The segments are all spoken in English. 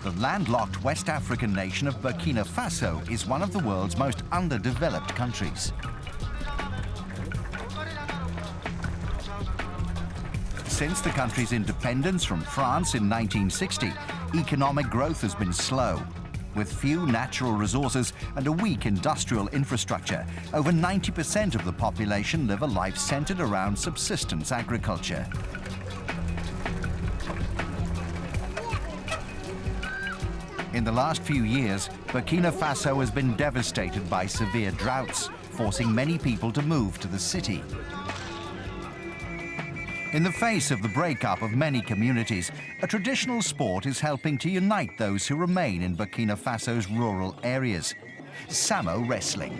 The landlocked West African nation of Burkina Faso is one of the world's most underdeveloped countries. Since the country's independence from France in 1960, economic growth has been slow. With few natural resources and a weak industrial infrastructure, over 90% of the population live a life centered around subsistence agriculture. In the last few years, Burkina Faso has been devastated by severe droughts, forcing many people to move to the city. In the face of the breakup of many communities, a traditional sport is helping to unite those who remain in Burkina Faso's rural areas. Samo wrestling.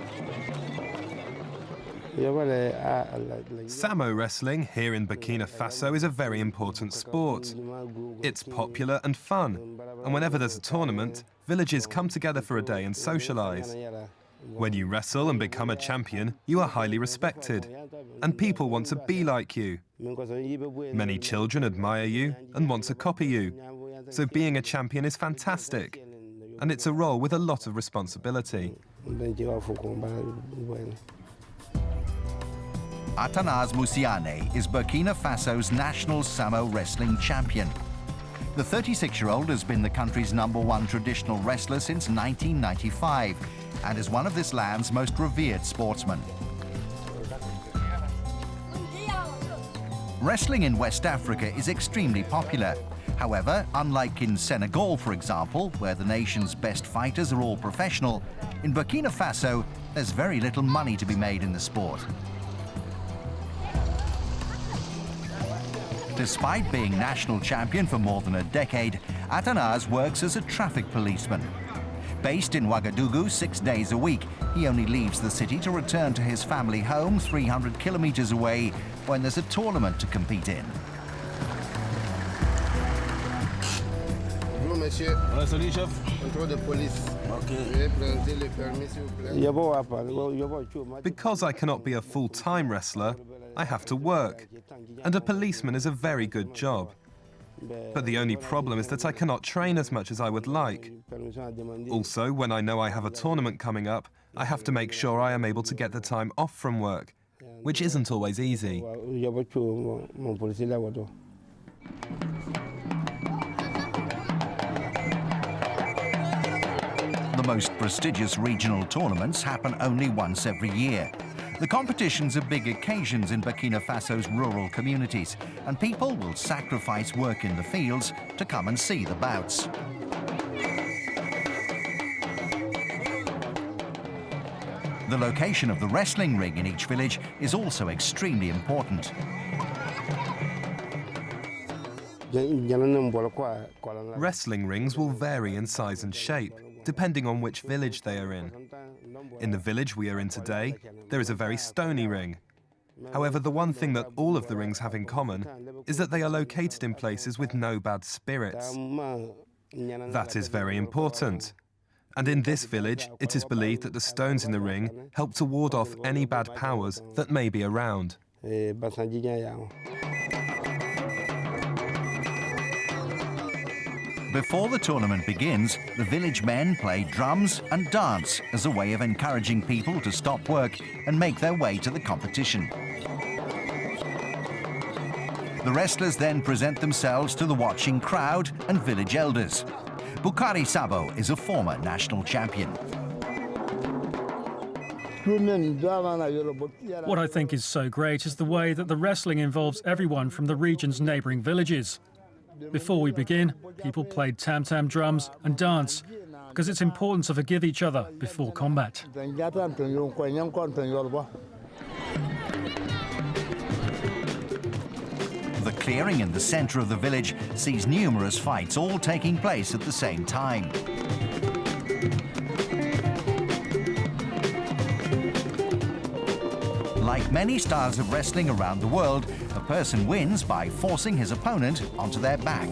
Samo wrestling here in Burkina Faso is a very important sport. It's popular and fun, and whenever there's a tournament, villages come together for a day and socialize. When you wrestle and become a champion, you are highly respected, and people want to be like you. Many children admire you and want to copy you, so being a champion is fantastic, and it's a role with a lot of responsibility. Athanase Moussiane is Burkina Faso's national Samo wrestling champion. The 36-year-old has been the country's #1 traditional wrestler since 1995 and is one of this land's most revered sportsmen. Wrestling in West Africa is extremely popular. However, unlike in Senegal, for example, where the nation's best fighters are all professional, in Burkina Faso, there's very little money to be made in the sport. Despite being national champion for more than a decade, Athanase works as a traffic policeman. Based in Ouagadougou 6 days a week, he only leaves the city to return to his family home 300 kilometers away when there's a tournament to compete in. Bonjour, monsieur. Salut, chef. Contrôle de police. Because I cannot be a full-time wrestler, I have to work, and a policeman is a very good job. But the only problem is that I cannot train as much as I would like. Also, when I know I have a tournament coming up, I have to make sure I am able to get the time off from work, which isn't always easy. The most prestigious regional tournaments happen only once every year. The competitions are big occasions in Burkina Faso's rural communities, and people will sacrifice work in the fields to come and see the bouts. The location of the wrestling ring in each village is also extremely important. Wrestling rings will vary in size and shape, depending on which village they are in. In the village we are in today, there is a very stony ring. However, the one thing that all of the rings have in common is that they are located in places with no bad spirits. That is very important. And in this village, it is believed that the stones in the ring help to ward off any bad powers that may be around. Before the tournament begins, the village men play drums and dance as a way of encouraging people to stop work and make their way to the competition. The wrestlers then present themselves to the watching crowd and village elders. Boukari Sabo is a former national champion. What I think is so great is the way that the wrestling involves everyone from the region's neighbouring villages. Before we begin, people played tam-tam drums and dance, because it's important to forgive each other before combat. The clearing in the centre of the village sees numerous fights all taking place at the same time. Like many styles of wrestling around the world, a person wins by forcing his opponent onto their back.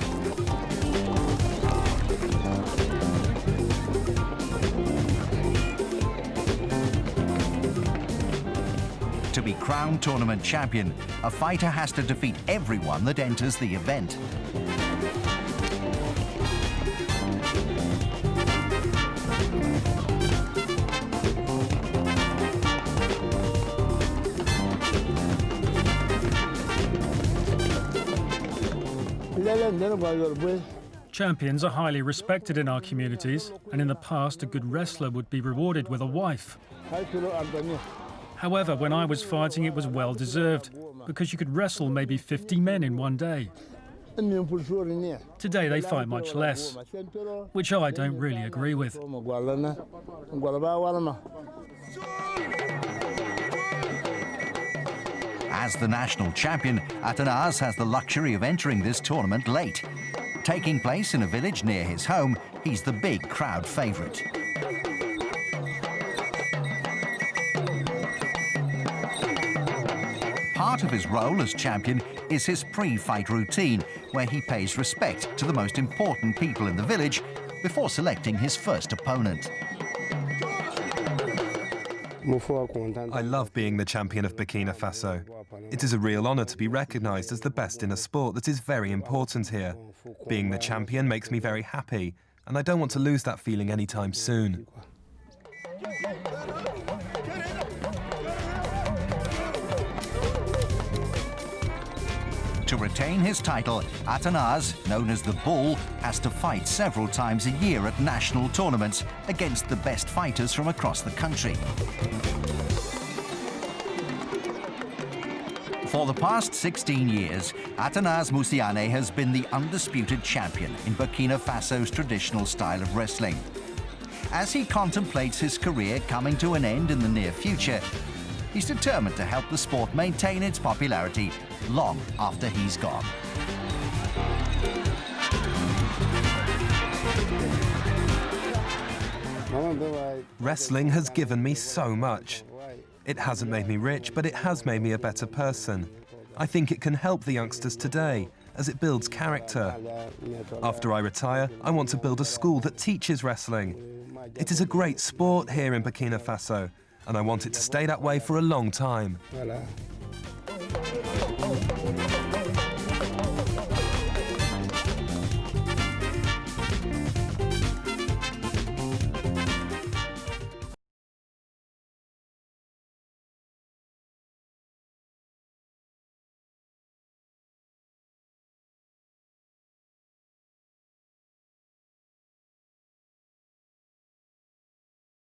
To be crowned tournament champion, a fighter has to defeat everyone that enters the event. Champions are highly respected in our communities, and in the past a good wrestler would be rewarded with a wife. However, when I was fighting, it was well deserved, because you could wrestle maybe 50 men in one day. Today they fight much less, which I don't really agree with. As the national champion, Athanase has the luxury of entering this tournament late. Taking place in a village near his home, he's the big crowd favourite. Part of his role as champion is his pre-fight routine, where he pays respect to the most important people in the village before selecting his first opponent. I love being the champion of Burkina Faso. It is a real honour to be recognised as the best in a sport that is very important here. Being the champion makes me very happy, and I don't want to lose that feeling anytime soon. To retain his title, Athanase, known as the Bull, has to fight several times a year at national tournaments against the best fighters from across the country. For the past 16 years, Athanase Moussiane has been the undisputed champion in Burkina Faso's traditional style of wrestling. As he contemplates his career coming to an end in the near future, he's determined to help the sport maintain its popularity long after he's gone. Wrestling has given me so much. It hasn't made me rich, but it has made me a better person. I think it can help the youngsters today, as it builds character. After I retire, I want to build a school that teaches wrestling. It is a great sport here in Burkina Faso, and I want it to stay that way for a long time.